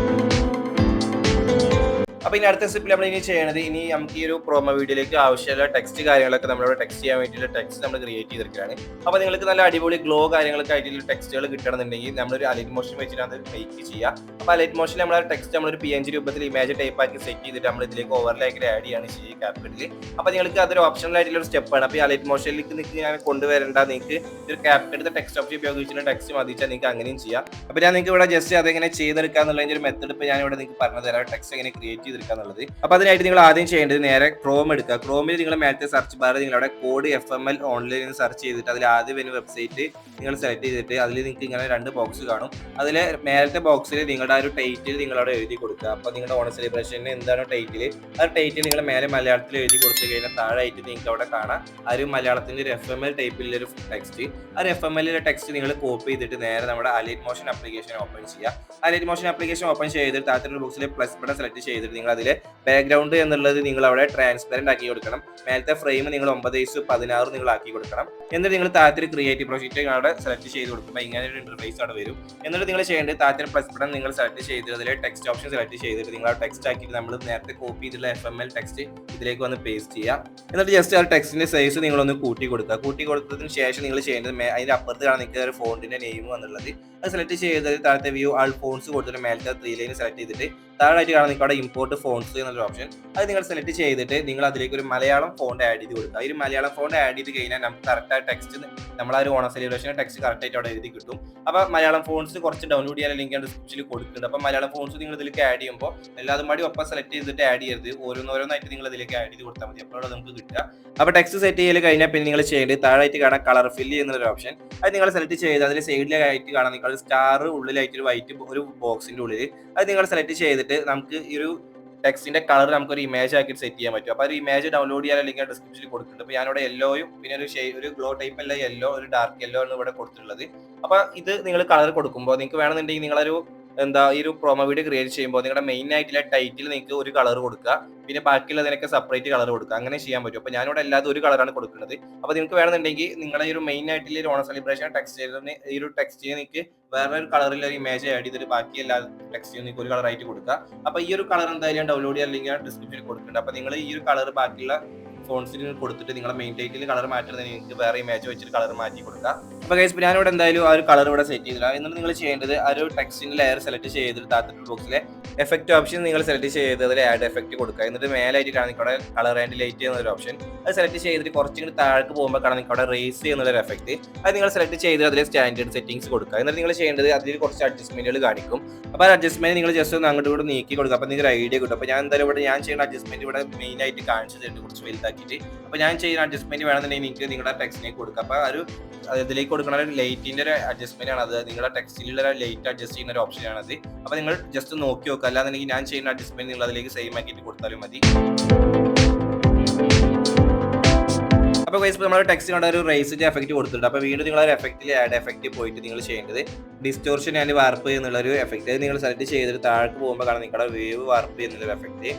അപ്പോൾ ഇനി അടുത്ത സ്റ്റെപ്പിൽ നമ്മൾ ഇനി ചെയ്യണത്, ഇനി നമുക്ക് ഈ ഒരു പ്രൊമോ വീഡിയോയിലേക്ക് ആവശ്യമുള്ള ടെക്സ്റ്റ് കാര്യങ്ങളൊക്കെ നമ്മളിവിടെ ടെക്സ്റ്റ് ചെയ്യാൻ വേണ്ടിയിട്ടുള്ള ടെക്സ്റ്റ് നമ്മൾ ക്രിയേറ്റ് ചെയ്തിരിക്കുകയാണ്. അപ്പോൾ നിങ്ങൾക്ക് നല്ല അടിപൊളി ഗ്ലോ കാര്യങ്ങളൊക്കെ ആയിട്ടുള്ള ടെക്സ്റ്റുകൾ കിട്ടണമെന്നുണ്ടെങ്കിൽ നമ്മളൊരു അലൈറ്റ് മോഷൻ വെച്ചിട്ട് അത് മേക്ക് ചെയ്യുക. അപ്പോൾ അലൈറ്റ് മോഷനിൽ നമ്മൾ ടെക്സ്റ്റ് നമ്മളൊരു PNG രൂപത്തിൽ ഇമേജ് ടൈപ്പ് ആക്കി സെറ്റ് ചെയ്തിട്ട് നമ്മൾ ഇതിലേക്ക് ഓവർലേ ആക്കി ആഡ് ചെയ്യാണ് ചെയ്യുക ക്യാപ്കട്ടിൽ. അപ്പോൾ നിങ്ങൾക്ക് അതൊരു ഓപ്ഷണൽ ആയിട്ടുള്ള ഒരു സ്റ്റെപ്പാണ്. അപ്പോൾ ഈ അലൈറ്റ് മോഷനിലേക്ക് നിങ്ങൾക്ക് ഞാൻ കൊണ്ടുവരേണ്ട, നിങ്ങൾക്ക് ഒരു ക്യാപ്കട്ടിന്റെ ടെക്സ്റ്റ് ഓപ്ഷൻ ഉപയോഗിച്ചിട്ട് ടെക്സ്റ്റ് മതിച്ചാൽ നിങ്ങൾക്ക് അങ്ങനെയും ചെയ്യാം. അപ്പോൾ ഞാൻ നിങ്ങൾക്ക് ഇവിടെ ജസ്റ്റ് അതെങ്ങനെ ചെയ്തെടുക്കുക എന്നുള്ളതിൻ്റെ ഒരു മെത്തേഡ് ഇപ്പോൾ ഞാനിവിടെ നിങ്ങൾക്ക് പറഞ്ഞു തരാം, ടെക്സ്റ്റ് എങ്ങനെ ക്രിയേറ്റ് ചെയ്തെടുക്കാന്നുള്ളത്. അപ്പോൾ അതിനായിട്ട് നിങ്ങൾ ആദ്യം ചെയ്യേണ്ടത് നേരെ ക്രോം എടുക്കുക. ക്രോമിൽ നിങ്ങൾ മേലത്തെ സെർച്ച് ബാറിൽ നിങ്ങളുടെ കോഡ് FML ഓൺലൈനിൽ സെർച്ച് ചെയ്തിട്ട് അതിൽ ആദ്യം വരുന്ന വെബ്സൈറ്റ് നിങ്ങൾ സെലക്ട് ചെയ്തിട്ട് അതിൽ നിങ്ങൾക്ക് ഇങ്ങനെ 2 ബോക്സ് കാണും. അതിൽ മേലത്തെ ബോക്സിൽ നിങ്ങളുടെ ആ ഒരു ടൈറ്റിൽ നിങ്ങളവിടെ എഴുതി കൊടുക്കുക. അപ്പോൾ നിങ്ങളുടെ ഓണം സെലിബ്രേഷന് എന്താണ് ടൈറ്റിൽ, ആ ടൈറ്റിൽ നിങ്ങൾ മേലെ മലയാളത്തിൽ എഴുതി കൊടുത്തു കഴിഞ്ഞാൽ താഴെയായിട്ട് നിങ്ങൾക്ക് അവിടെ കാണാം ആ ഒരു മലയാളത്തിൻ്റെ ഒരു FML ടൈപ്പിലൊരു ടെക്സ്റ്റ്. ആ ഒരു FML ടെക്സ്റ്റ് നിങ്ങൾ കോപ്പി ചെയ്തിട്ട് നേരെ നമ്മുടെ അലൈറ്റ് മോഷൻ ആപ്ലിക്കേഷൻ ഓപ്പൺ ചെയ്യുക. അലൈറ്റ് മോഷൻ ആപ്ലിക്കേഷൻ ഓപ്പൺ ചെയ്തിട്ട് താഴത്തെ ബോക്സിൽ പ്ലസ് ബട്ടൺ സെലക്ട് ചെയ്തിട്ട് നിങ്ങൾ അതിൽ ബാക്ക്ഗ്രൗണ്ട് എന്നുള്ളത് നിങ്ങൾ അവിടെ ട്രാൻസ്പെറന്റ് ആക്കി കൊടുക്കണം. മേലത്തെ ഫ്രെയിം നിങ്ങൾ 9:16 നിങ്ങൾ ആക്കി കൊടുക്കണം. എന്നിട്ട് നിങ്ങൾ താഴത്തെ ക്രിയേറ്റീവ് പ്രൊജക്റ്റ് അവിടെ സെലക്ട് ചെയ്ത് കൊടുക്കുമ്പോൾ ഇങ്ങനെ ഒരു ഇന്റർഫേസ് അവിടെ വരും. എന്നിട്ട് നിങ്ങൾ ചെയ്യേണ്ടത് താഴത്തെ പ്ലസ് ബട്ടൺ നിങ്ങൾ സെലക്ട് ചെയ്തിട്ട് അതിലെ ടെക്സ്റ്റ് ഓപ്ഷൻ സെലക്ട് ചെയ്തിട്ട് നിങ്ങൾ ആ ടെക്സ്റ്റ് ആക്കിയിട്ട് നമ്മൾ നേരത്തെ കോപ്പി ചെയ്തിട്ടുള്ള FML ടെക്സ്റ്റ് ഇതിലേക്ക് വന്ന് പേസ്റ്റ് ചെയ്യുക. എന്നിട്ട് ജസ്റ്റ് ആ ടെക്സ്റ്റിന്റെ സൈസ് നിങ്ങളൊന്ന് കൂട്ടി കൊടുക്കുക. കൂട്ടി കൊടുത്തതിന് ശേഷം നിങ്ങൾ ചെയ്യേണ്ടത് അതിന്റെ അപ്പുറത്ത് കാണാൻ നിങ്ങൾക്ക് ഒരു ഫോണ്ടിന്റെ നെയിം വന്നുള്ളത് അത് സെലക്ട് ചെയ്തത് താഴത്തെ വ്യൂ ആൾ ഫോൺസ് കൊടുത്തിട്ട് മേലത്തെ 3 ലൈൻ സെലക്ട് ചെയ്തിട്ട് താഴായിട്ട് കാണാൻ നിങ്ങൾക്ക് അവിടെ ഇമ്പോർട്ട് ഫോൺസ് എന്നുള്ള ഓപ്ഷൻ അത് നിങ്ങൾ സെലക്ട് ചെയ്തിട്ട് നിങ്ങൾ അതിലേക്ക് ഒരു മലയാളം ഫോണ്ട് ആഡ് ചെയ്ത് കൊടുക്കുക. ഈ ഒരു മലയാളം ഫോണ്ട് ആഡ് ചെയ്ത് കഴിഞ്ഞാൽ നമുക്ക് കറക്റ്റ് ആ ടെക്സ്റ്റ് നമ്മൾ ആ ഒരു ഓണം സെലിബ്രേഷൻ ടെക്സ്റ്റ് കറക്റ്റ് ആയിട്ട് അവിടെ എഴുതി കിട്ടും. അപ്പോൾ മലയാളം ഫോൺസ് കുറച്ച് ഡൗൺലോഡ് ചെയ്യാൻ ലിങ്ക് ഡിസ്ക്രിപ്ഷനിൽ കൊടുക്കുന്നുണ്ട്. അപ്പോൾ മലയാളം ഫോൺസ് നിങ്ങൾ ഇതിലേക്ക് ആഡ് ചെയ്യുമ്പോൾ എല്ലാതും കൂടി ഒപ്പം സെലക്ട് ചെയ്തിട്ട് ആഡ് ചെയ്യരുത്, ഓരോന്നായിട്ട് നിങ്ങൾ ഇതിലേക്ക് ആഡ് ചെയ്ത് കൊടുത്താൽ മതി, അപ്പോഴാണ് നമുക്ക് കിട്ടുക. അപ്പോൾ ടെക്സ്റ്റ് സെറ്റ് ചെയ്യൽ കഴിഞ്ഞാൽ പിന്നെ നിങ്ങൾ ചെയ്യേണ്ടത് താഴായിട്ട് കാണാൻ കളർ ഫില്ല് ചെയ്യുന്നൊരു ഓപ്ഷൻ അത് നിങ്ങൾ സെലക്ട് ചെയ്ത് അതിൽ സൈഡിലായിട്ട് കാണാൻ നിങ്ങൾ സ്റ്റാർ ഉള്ളിലായിട്ട് ഒരു വൈറ്റ് ഒരു ബോക്സിന്റെ ഉള്ളിൽ അത് നിങ്ങൾ സെലക്ട് ചെയ്തിട്ട് നമുക്ക് ഈ ഒരു ടെക്സ്റ്റിന്റെ കളർ നമുക്ക് ഒരു ഇമേജ് ആക്കി സെറ്റ് ചെയ്യാൻ പറ്റും. അപ്പോൾ ഒരു ഇമേജ് ഡൗൺലോഡ് ചെയ്യാൻ ലിങ്ക് ഡിസ്ക്രിപ്ഷനിൽ കൊടുക്കുന്നുണ്ട്. അപ്പോൾ ഞാനിവിടെ യെല്ലോയും പിന്നെ ഒരു ഗ്ലോ ടൈപ്പ് അല്ല യെല്ലോ, ഒരു ഡാർക്ക് യെല്ലോ ആണ് ഇവിടെ കൊടുത്തിട്ടുള്ളത്. അപ്പോൾ ഇത് നിങ്ങൾ കളർ കൊടുക്കുമ്പോൾ നിങ്ങൾക്ക് വേണമെന്നുണ്ടെങ്കിൽ നിങ്ങളൊരു ഈ ഒരു പ്രൊമോ വീഡിയോ ക്രിയേറ്റ് ചെയ്യുമ്പോൾ നിങ്ങളുടെ മെയിൻ ആയിട്ടുള്ള ടൈറ്റിൽ നിങ്ങൾക്ക് ഒരു കളർ കൊടുക്കുക, പിന്നെ ബാക്കിയുള്ളതിനൊക്കെ സെപ്പറേറ്റ് കളർ കൊടുക്കുക, അങ്ങനെ ചെയ്യാൻ പറ്റും. അപ്പോൾ ഞാനിവിടെ എല്ലാതും ഒരു കളറാണ് കൊടുക്കുന്നത്. അപ്പോൾ നിങ്ങൾക്ക് വേണമെന്നുണ്ടെങ്കിൽ നിങ്ങളുടെ ഈ ഒരു മെയിൻ ആയിട്ടുള്ള ഒരു ഓണം സെലിബ്രേഷൻ ടെക്സ്റ്റിന് ഈ ഒരു ടെക്സ്റ്റിന് നിങ്ങൾക്ക് വേറൊരു കളറിൽ ഒരു ഇമേജ് ആഡ് ചെയ്തിട്ട് ബാക്കി എല്ലാ ടെക്സ്റ്റിനും നിങ്ങൾക്ക് ഒരു കളറായിട്ട് കൊടുക്കുക. അപ്പോൾ ഈ ഒരു കളർ എന്തായാലും ഡൗൺലോഡ് ചെയ്യാൻ ലിങ്ക് ഡിസ്ക്രിപ്ഷനിൽ കൊടുക്കുന്നുണ്ട്. അപ്പോൾ നിങ്ങൾ ഈ ഒരു കളർ ബാക്കിയുള്ള ഫോൺസിൽ കൊടുത്തിട്ട് നിങ്ങളുടെ മെയിൻ ടൈറ്റിൽ കളർ മാറ്റുന്നത് നിങ്ങൾക്ക് വേറെ ഇമേജ് വെച്ചിട്ട് കളർ മാറ്റി കൊടുക്കുക. അപ്പോൾ ഗൈസ് ഞാനിവിടെ എന്തായാലും ആ ഒരു കളർ ഇവിടെ സെറ്റ് ചെയ്തില്ല. എന്നിട്ട് നിങ്ങൾ ചെയ്യേണ്ടത് ആ ഒരു ടെക്സ്റ്റിന്റെ ലെയർ സെലക്ട് ചെയ്തിട്ട് താഴത്തെ ബോക്സിലെ എഫക്റ്റ് ഓപ്ഷൻ നിങ്ങൾ സെലക്ട് ചെയ്ത് അതിൽ ആഡ് എഫക്റ്റ് കൊടുക്കുക. എന്നിട്ട് മേലായിട്ട് കാണാൻ ഇവിടെ കളർ ആൻഡ് ലൈറ്റ് എന്നൊരു ഓപ്ഷൻ അത് സെലക്ട് ചെയ്തിട്ട് കുറച്ചുകൂടി താഴേക്ക് പോകുമ്പോൾ കാണാൻ അവിടെ റേസ് ചെയ്യുന്നൊരു എഫക്റ്റ് അത് നിങ്ങൾ സെലക്ട് ചെയ്ത് അതിൽ സ്റ്റാൻഡേർഡ് സെറ്റിംഗ്സ് കൊടുക്കുക. എന്നിട്ട് നിങ്ങൾ ചെയ്യേണ്ടത് അതിൽ കുറച്ച് അഡ്ജസ്റ്റ്മെന്റുകൾ കാണിക്കും. അപ്പോൾ ആ അഡ്ജസ്റ്റ്മെന്റ് നിങ്ങൾ ജസ്റ്റ് ഒന്ന് അങ്ങോട്ട് കൂടെ നീക്കി കൊടുക്കുക. അപ്പോൾ നിങ്ങൾക്ക് ഐഡിയ കിട്ടും. അപ്പോൾ ഞാൻ എന്തായാലും ഇവിടെ ഞാൻ ചെയ്യുന്ന അഡ്ജസ്റ്റ്മെന്റ് ഇവിടെ മെയിൻ ആയിട്ട് കാണിച്ചു തരുന്നുണ്ട് കുറച്ച് വലുതാക്കിയിട്ട്. അപ്പോൾ ഞാൻ ചെയ്യുന്ന അഡ്ജസ്റ്റ്മെന്റ് വേണമെന്നുണ്ടെങ്കിൽ നിങ്ങൾക്ക് നിങ്ങളുടെ ടെക്സ്റ്റിലേക്ക് കൊടുക്കുക. അപ്പോൾ ഒരു ഇതിലേക്ക് കൊടുക്കുന്ന ഒരു ലൈറ്റിന്റെ ഒരു അഡ്ജസ്റ്റ്മെന്റ് ആണ് അത്, നിങ്ങളുടെ ടെക്സ്റ്റിലുള്ള ലൈറ്റ് അഡ്ജസ്റ്റ് ചെയ്യുന്ന ഒരു ഓപ്ഷൻ ആണത്. അപ്പോൾ നിങ്ങൾ ജസ്റ്റ് നോക്കി നോക്കുക, അല്ലാന്നുണ്ടെങ്കിൽ ഞാൻ ചെയ്യുന്ന അഡ്ജസ്റ്റ്മെന്റ് നിങ്ങൾ അതിലേക്ക് സെയിം ആക്കിയിട്ട് കൊടുത്താലും മതി. അപ്പോൾ ഗൈസ് നമ്മൾ ടെക്സ്റ്റിനോട് ഒരു റേസിന്റെ എഫക്റ്റ് കൊടുത്തിട്ടുണ്ട്. അപ്പോൾ വീണ്ടും നിങ്ങൾ ഒരു എഫക്റ്റിൽ ആഡ് എഫക്റ്റ് പോയിട്ട് നിങ്ങൾ ചെയ്യേണ്ടത് ഡിസ്റ്റോർഷൻ ആൻഡ് വാർപ്പ് എന്നുള്ളൊരു എഫക്റ്റ് അത് നിങ്ങൾ സെലക്ട് ചെയ്തിട്ട് താഴേക്ക് പോകുമ്പോൾ കാണാൻ നിങ്ങളുടെ വേവ് വാർപ്പ് എന്നുള്ളൊരു എഫക്റ്റ്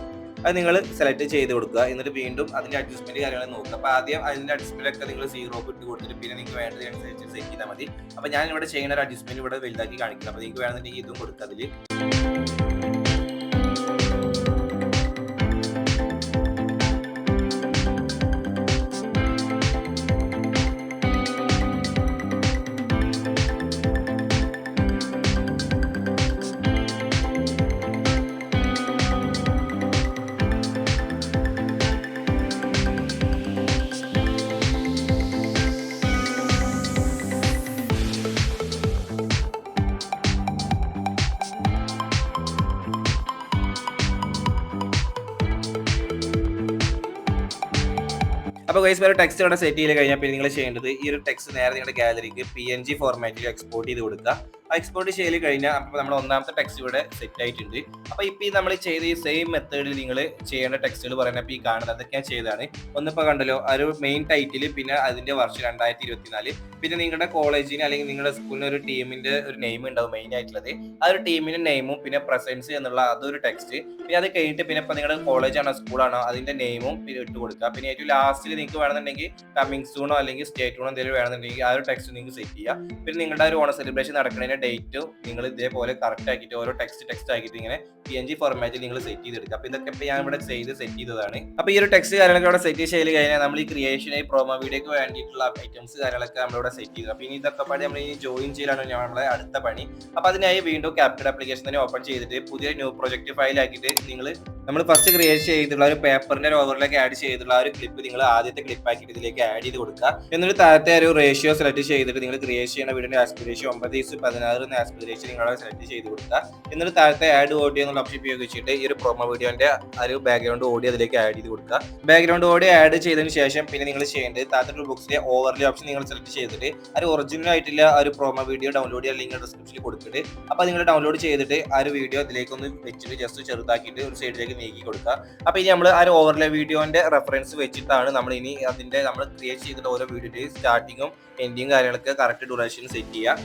അത് നിങ്ങൾ സെലക്ട് ചെയ്ത് കൊടുക്കുക. എന്നിട്ട് വീണ്ടും അതിന്റെ അഡ്ജസ്റ്റ്മെന്റ് കാര്യങ്ങൾ നോക്കുക. അപ്പോൾ ആദ്യം അതിന്റെ അഡ്ജസ്റ്റ്മെന്റ് ഒക്കെ നിങ്ങൾ 0 ഇട്ട് കൊടുത്തിട്ട് പിന്നെ നിങ്ങൾക്ക് വേണ്ടതനുസരിച്ച് സെറ്റ് ചെയ്താൽ മതി. അപ്പോൾ ഞാൻ ഇവിടെ ചെയ്യുന്ന ഒരു അഡ്ജസ്റ്റ്മെന്റ് ഇവിടെ വലുതാക്കി കാണിക്കണം. അപ്പോൾ നിങ്ങൾക്ക് വേണമെന്നുണ്ടെങ്കിൽ ഇതും കൊടുക്കുക അതിൽ. അപ്പോൾ ഗൈസ് ഒരു ടെക്സ്റ്റ് ഇവിടെ സെറ്റ് ചെയ്ത് കഴിഞ്ഞാൽ പിന്നെ നിങ്ങൾ ചെയ്യേണ്ടത് ഈ ഒരു ടെക്സ്റ്റ് നേരെ നിങ്ങളുടെ ഗാലറിക്ക് PNG ഫോർമാറ്റിൽ എക്സ്പോർട്ട് ചെയ്ത് കൊടുക്കുക. ആ എക്സ്പോർട്ട് ചെയ്ത് കഴിഞ്ഞാൽ അപ്പോൾ നമ്മൾ ഒന്നാമത്തെ ടെക്സ്റ്റ് ഇവിടെ സെറ്റ് ആയിട്ടുണ്ട്. അപ്പോൾ ഇപ്പോൾ ഈ നമ്മൾ ചെയ്ത ഈ സെയിം മെത്തേഡിൽ നിങ്ങൾ ചെയ്യേണ്ട ടെക്സ്റ്റുകൾ പറയുന്നത് ഇപ്പോൾ ഈ കാണുന്നത് അതൊക്കെ ഞാൻ ചെയ്തതാണ്. ഒന്നിപ്പോൾ കണ്ടല്ലോ ഒരു മെയിൻ ടൈറ്റിൽ, പിന്നെ അതിൻ്റെ വർഷം 2024, പിന്നെ നിങ്ങളുടെ കോളേജിന് അല്ലെങ്കിൽ നിങ്ങളുടെ സ്കൂളിന് ഒരു ടീമിൻ്റെ ഒരു നെയിം ഉണ്ടാവും മെയിൻ ആയിട്ടുള്ളത്. ആ ഒരു ടീമിൻ്റെ നെയിമും പിന്നെ പ്രസൻസ് എന്നുള്ള അതൊരു ടെക്സ്റ്റ്. പിന്നെ അത് കഴിഞ്ഞിട്ട് പിന്നെ ഇപ്പോൾ നിങ്ങളുടെ കോളേജാണോ സ്കൂളാണോ അതിൻ്റെ നെയിമും പിന്നെ ഇട്ട് കൊടുക്കുക. പിന്നെ ഏറ്റവും ലാസ്റ്റിൽ നിങ്ങൾക്ക് വേണമെന്നുണ്ടെങ്കിൽ കമ്മിങ് സൂണോ അല്ലെങ്കിൽ സ്റ്റേറ്റ് സൂണോ എന്തെങ്കിലും വേണമെന്നുണ്ടെങ്കിൽ ആ ഒരു ടെക്സ്റ്റ് നിങ്ങൾക്ക് സെറ്റ് ചെയ്യുക. പിന്നെ നിങ്ങളുടെ ഒരു ഓണം സെലിബ്രേഷൻ നടക്കുന്നതിന്റെ ഡേറ്റും നിങ്ങൾ ഇതേപോലെ കറക്റ്റ് ആക്കിയിട്ട് ഓരോ ടെക്സ്റ്റ് ആക്കിയിട്ട് ഇങ്ങനെ PNG ഫോർമാറ്റിൽ നിങ്ങൾ സെറ്റ് ചെയ്തെടുക്കുക. അപ്പോൾ ഇതൊക്കെ ഇപ്പോൾ ഞാൻ ഇവിടെ സെറ്റ് ചെയ്തതാണ്. അപ്പോൾ ഈ ഒരു ടെക്സ്റ്റ് കാര്യങ്ങളൊക്കെ ഇവിടെ സെറ്റ് ചെയ്ത് കഴിഞ്ഞാൽ നമ്മൾ ഈ ക്രിയേഷൻ ഈ പ്രോമോ വീഡിയോക്ക് വേണ്ടിയിട്ടുള്ള ഐറ്റംസ് കാര്യങ്ങളൊക്കെ നമ്മളിവിടെ സെറ്റ് ചെയ്തു. അപ്പോൾ ഇനി ഇതൊക്കെ പാടി നമ്മൾ ഈ ജോയിൻ ചെയ്യലാണ് നമ്മളെ അടുത്ത പണി. അപ്പോൾ അതിനായി വീണ്ടും ക്യാപ്കട്ട് ആപ്ലിക്കേഷൻ തന്നെ ഓപ്പൺ ചെയ്തിട്ട് പുതിയ ന്യൂ പ്രൊജക്ട് ഫയൽ ആക്കിയിട്ട് നമ്മൾ ഫസ്റ്റ് ക്രിയേറ്റ് ചെയ്തിട്ടുള്ള ഒരു പേപ്പറിന്റെ ഓവറിലേക്ക് ആഡ് ചെയ്തിട്ടുള്ള ആ ഒരു ക്ലിപ്പ് നിങ്ങൾ ആദ്യത്തെ ക്ലിപ്പ് ആക്കിയിട്ട് ഇതിലേക്ക് ആഡ് ചെയ്ത് കൊടുക്കുക. എന്നിട്ട് താഴത്തെ ഒരു റേഷ്യോ സെലക്ട് ചെയ്തിട്ട് നിങ്ങൾ ക്രിയേറ്റ് ചെയ്യുന്ന വീഡിയോന്റെ ആസ്പെക്ട് റേഷ്യോ 9:16 എന്ന ആസ്പെക്ട് റേഷ്യോ നിങ്ങൾ സെലക്ട് ചെയ്ത് കൊടുക്കുക. എന്നിട്ട് താഴത്തെ ആഡ് ഓഡിയോ എന്നുള്ള ഓപ്ഷൻ ഉപയോഗിച്ചിട്ട് ഈ ഒരു പ്രൊമോ വീഡിയോന്റെ ഒരു ബാക്ക്ഗ്രൗണ്ട് ഓഡിയോ അതിലേക്ക് ആഡ് ചെയ്ത് കൊടുക്കുക. ബാക്ക്ഗ്രൗണ്ട് ഓഡിയോ ആഡ് ചെയ്തതിന് ശേഷം പിന്നെ നിങ്ങൾ ചെയ്യേണ്ടത് താഴത്തെ ബുക്സിലെ ഓവർലേ ഓപ്ഷൻ നിങ്ങൾ സെലക്ട് ചെയ്തിട്ട് ഒരു ഒറിജിനൽ ആയിട്ടുള്ള ഒരു പ്രൊമോ വീഡിയോ ഡൗൺലോഡ് ചെയ്യാൻ ലിങ്ക് ഡിസ്ക്രിപ്ഷനിൽ കൊടുത്തിട്ട് അപ്പോൾ നിങ്ങൾ ഡൗൺലോഡ് ചെയ്തിട്ട് ആ ഒരു വീഡിയോ അതിലേക്ക് ഒന്ന് വെച്ചിട്ട് ജസ്റ്റ് ചെറുതാക്കിയിട്ട് ഒരു സൈഡിലേക്ക് നീക്കി കൊടുക്കുക. അപ്പോൾ ഇനി നമ്മൾ ആ ഒരു ഓവർലേ വീഡിയോന്റെ റെഫറൻസ് വെച്ചിട്ടാണ് നമ്മൾ ഇനി നമ്മൾ ക്രിയേറ്റ് ചെയ്തിട്ട് ഓരോ വീഡിയോയുടെ സ്റ്റാർട്ടിങ്ങും എൻഡിങ് കാര്യങ്ങളൊക്കെ കറക്റ്റ് ഡ്യൂറേഷൻ സെറ്റ് ചെയ്യുക.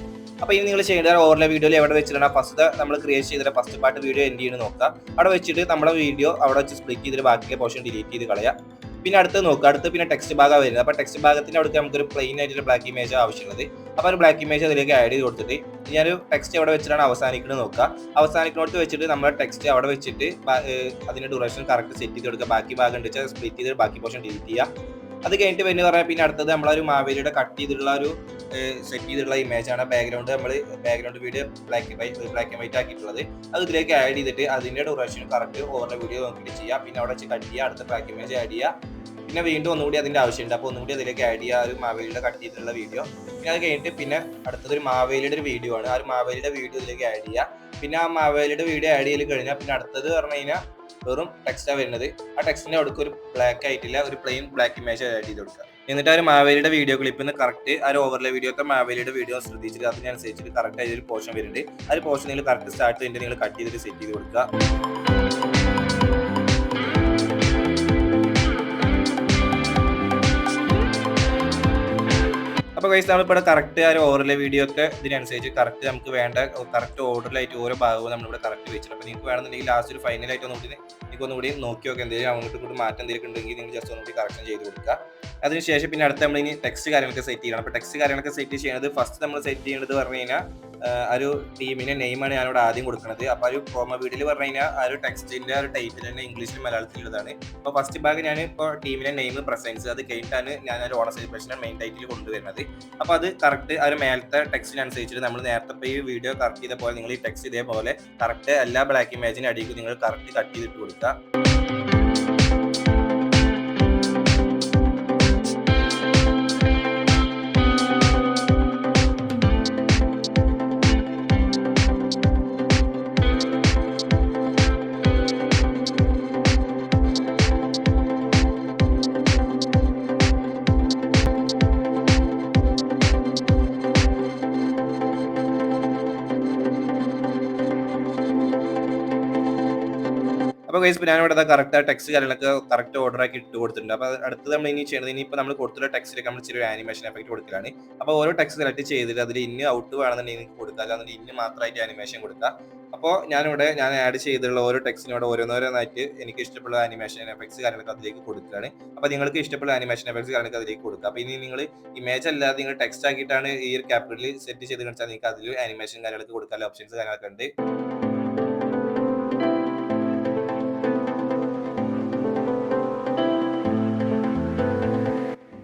അപ്പോൾ ഇനി നിങ്ങൾ ചെയ്യേണ്ട ഓവർലേ വീഡിയോയിൽ എവിടെ വെച്ചിട്ടാണ് ഫസ്റ്റ് നമ്മൾ ക്രിയേറ്റ് ചെയ്തിട്ട് ഫസ്റ്റ് പാർട്ട് വീഡിയോ എൻഡ് ചെയ്യുന്നത് നോക്കുക. അവിടെ വെച്ചിട്ട് നമ്മുടെ വീഡിയോ അവിടെ വെച്ച് സ്പ്ലിറ്റ് ചെയ്തിട്ട് ബാക്കിയുള്ള പോർഷൻ ഡിലീറ്റ് ചെയ്ത് കളയുക. പിന്നെ അടുത്ത് നോക്കുക, അടുത്ത് പിന്നെ ടെക്സ്റ്റ് ഭാഗം വരുന്നത്. അപ്പോൾ ടെക്സ്റ്റ് ഭാഗത്തിന്റെ അടുത്ത് നമുക്കൊരു പ്ലെയിൻ ആയിട്ടുള്ള ബ്ലാക്ക് ഇമേജ് ആവശ്യമുള്ളത്. അപ്പോൾ ഒരു ബ്ലാക്ക് ഇമേജ് അതിലേക്ക് ആഡ് ചെയ്ത് കൊടുത്തിട്ട് ഞാനൊരു ടെക്സ്റ്റ് എവിടെ വെച്ചിട്ടാണ് അവസാനിക്കുന്നത് നോക്കുക. അവസാനിക്കുന്നോട്ട് വെച്ചിട്ട് നമ്മുടെ ടെക്സ്റ്റ് അവിടെ വെച്ചിട്ട് അതിന്റെ ഡ്യൂറേഷൻ കറക്റ്റ് സെറ്റ് ചെയ്ത് കൊടുക്കുക. ബാക്കി ഭാഗം ഉണ്ട് വെച്ചാൽ സ്പ്ലിറ്റ് ചെയ്ത് ബാക്കി പോർഷൻ ഡിലീറ്റ് ചെയ്യുക. അത് കഴിഞ്ഞിട്ട് പിന്നെ പറഞ്ഞാൽ പിന്നെ അടുത്തത് നമ്മളൊരു മാവേലിയുടെ കട്ട് ചെയ്തിട്ടുള്ള ഒരു സെറ്റ് ചെയ്തിട്ടുള്ള ഇമേജ് ആണ്. Background video black and white ആക്കിയിട്ടുള്ളത്. അത് ഇതിലേക്ക് ആഡ് ചെയ്തിട്ട് അതിന്റെ ഡ്യൂറേഷൻ കറക്റ്റ് ഓവറിലെ വീഡിയോ നോക്കിയിട്ട് ചെയ്യുക. പിന്നെ അവിടെ വെച്ച് കട്ട് ചെയ്യുക, അടുത്ത ബ്ലാക്ക് ഇമേജ് ആഡ് ചെയ്യുക. പിന്നെ വീണ്ടും ഒന്നുകൂടി അതിന്റെ ആവശ്യമുണ്ട്. അപ്പോൾ ഒന്നുകൂടി അതിലേക്ക് ആഡ് ചെയ്യുക ഒരു മാവേലിയുടെ കട്ട് ചെയ്തിട്ടുള്ള വീഡിയോ. പിന്നെ അത് കഴിഞ്ഞിട്ട് പിന്നെ അടുത്തത് ഒരു മാവേലിയുടെ ഒരു വീഡിയോ ആണ്. ആ ഒരു മാവേലിയുടെ വീഡിയോ ഇതിലേക്ക് ആഡ് ചെയ്യുക. പിന്നെ ആ മാവേലിയുടെ വീഡിയോ ആഡ് ചെയ്ത് കഴിഞ്ഞാൽ പിന്നെ അടുത്തത് പറഞ്ഞു കഴിഞ്ഞാൽ വെറും ടെക്സ്റ്റാണ് വരുന്നത്. ആ ടെക്സ്റ്റിന്റെ അടുക്ക് ഒരു ബ്ലാക്ക് ആയിട്ടില്ല ഒരു പ്ലെയിൻ ബ്ലാക്ക് ഇമേജ് ആഡ് ചെയ്ത് കൊടുക്കുക. എന്നിട്ട് ആ ഒരു മാവേലിയുടെ വീഡിയോ ക്ലിപ്പിൽ നിന്ന് കറക്റ്റ് ആ ഒരു ഓവർലേ വീഡിയോത്തെ മാവേലിയുടെ വീഡിയോ ശ്രദ്ധിച്ചിട്ട് അതിനനുസരിച്ചിട്ട് കറക്റ്റ് ആയിട്ട് പോർഷൻ വരുന്നുണ്ട്. ആ ഒരു പോർഷൻ നിങ്ങൾ കറക്റ്റ് സ്റ്റാർട്ട് ചെയ്തിട്ട് നിങ്ങൾ കട്ട് ചെയ്തിട്ട് സെറ്റ് ചെയ്ത് കൊടുക്കുക. അപ്പോൾ ഗൈസ് നമ്മളിവിടെ കറക്റ്റ് ആ ഒരു ഓവർലേ വീഡിയോ ഒക്കെ ഇതിനനുസരിച്ച് കറക്റ്റ് നമുക്ക് വേണ്ട കറക്റ്റ് ഓർഡറിലായിട്ട് ഓരോ ഭാഗവും നമ്മളിവിടെ കറക്റ്റ് വെച്ചിട്ടുണ്ട്. അപ്പോൾ നിങ്ങൾക്ക് വേണമെന്നുണ്ടെങ്കിൽ ലാസ്റ്റ് ഒരു ഫൈനലായിട്ട് ഒന്നുകൂടി നോക്കി നോക്കുക. എന്തെങ്കിലും അങ്ങോട്ട് കൂടി മാറ്റം എന്തെങ്കിലും ഉണ്ടെങ്കിൽ നിങ്ങൾ ജസ്റ്റ് ഒന്നുകൂടി കറക്ഷൻ ചെയ്ത് കൊടുക്കുക. അതിനുശേഷം പിന്നെ അടുത്ത് നമ്മൾ ഇനി ടെക്സ്റ്റ് കാര്യങ്ങളൊക്കെ സെറ്റ് ചെയ്യണം. അപ്പോൾ ടെക്സ്റ്റ് കാര്യങ്ങളൊക്കെ സെറ്റ് ചെയ്യുന്നത് ഫസ്റ്റ് നമ്മൾ സെറ്റ് ചെയ്യേണ്ടത് പറഞ്ഞു കഴിഞ്ഞാൽ ഒരു ടീമിന്റെ നെയിമാണ് ഞാനിവിടെ ആദ്യം കൊടുക്കുന്നത്. അപ്പോൾ ഒരു പ്രൊമോ വീഡിയോയിൽ പറഞ്ഞു കഴിഞ്ഞാൽ ആ ഒരു ടെക്സ്റ്റിന്റെ ഒരു ടൈറ്റിൽ തന്നെ ഇംഗ്ലീഷിലും മലയാളത്തിലുള്ളതാണ്. അപ്പോൾ ഫസ്റ്റ് ഭാഗം ഞാൻ ഇപ്പോൾ ടീമിന്റെ നെയിം പ്രസൻസ് അത് കഴിഞ്ഞിട്ടാണ് ഞാൻ ഒരു ഓണം സെലിബ്രേഷൻ്റെ മെയിൻ ടൈറ്റിൽ കൊണ്ടുവരുന്നത്. അപ്പോൾ അത് കറക്റ്റ് ആ ഒരു മേലത്തെ ടെക്സ്റ്റിനനുസരിച്ചിട്ട് നമ്മൾ നേരത്തെ ഈ വീഡിയോ കറക്റ്റ് ചെയ്ത പോലെ നിങ്ങൾ ഈ ടെക്സ്റ്റ് ഇതേപോലെ കറക്റ്റ് എല്ലാ ബ്ലാക്ക് ഇമേജിന് അടിക്കും നിങ്ങൾ കറക്റ്റ് കട്ട് ചെയ്തിട്ട് കൊടുക്കുക. അപ്പോൾ ഗൈസ് ഞാനിവിടെ കറക്റ്റ് ടെക്സ്റ്റ് കാര്യങ്ങളൊക്കെ കറക്റ്റ് ഓർഡർ ആക്കി ഇട്ട് കൊടുത്തിട്ടുണ്ട്. അപ്പോൾ അടുത്തത് നമ്മൾ ഇനി ചെയ്യുന്നത് ഇനിയിപ്പോൾ നമ്മൾ കൊടുത്തുള്ള ടെക്സ്റ്റിലേക്ക് നമ്മൾ ചെറിയ ആനിമേഷൻ എഫക്റ്റ് കൊടുക്കലാണ്. അപ്പോൾ ഓരോ ടെക്സ്റ്റ് സെലക്ട് ചെയ്തിട്ട് അതിൽ ഇന്ന് ഔട്ട് വേണമെന്നുണ്ടെങ്കിൽ കൊടുക്കുക, അല്ലാതെ ഇന്ന് മാത്രമായിട്ട് ആനിമേഷൻ കൊടുക്കുക. അപ്പോൾ ഞാൻ ആഡ് ചെയ്തിട്ടുള്ള ഓരോ ടെക്സ്റ്റിനോട് ഓരോന്നായിട്ട് എനിക്ക് ഇഷ്ടമുള്ള ആനിമേഷൻ എഫക്ട്സ് കാര്യങ്ങളൊക്കെ അതിലേക്ക് കൊടുക്കുകയാണ്. അപ്പോൾ നിങ്ങൾക്ക് ഇഷ്ടമുള്ള ആനിമേഷൻ എഫക്ട്സ് കാര്യങ്ങളൊക്കെ അതിലേക്ക് കൊടുക്കുക. അപ്പോൾ ഇനി നിങ്ങൾ ഇമേജ് അല്ലാതെ നിങ്ങൾ ടെക്സ്റ്റ് ആക്കിയിട്ടാണ് ഈ ഒരു ക്യാപ്കട്ടിൽ സെറ്റ് ചെയ്ത് കാണിച്ചാൽ നിങ്ങൾക്ക് അതിൽ ആനിമേഷൻ കാര്യങ്ങളൊക്കെ കൊടുക്കാനുള്ള ഓപ്ഷൻസ് കാര്യങ്ങളൊക്കെ ഉണ്ട്.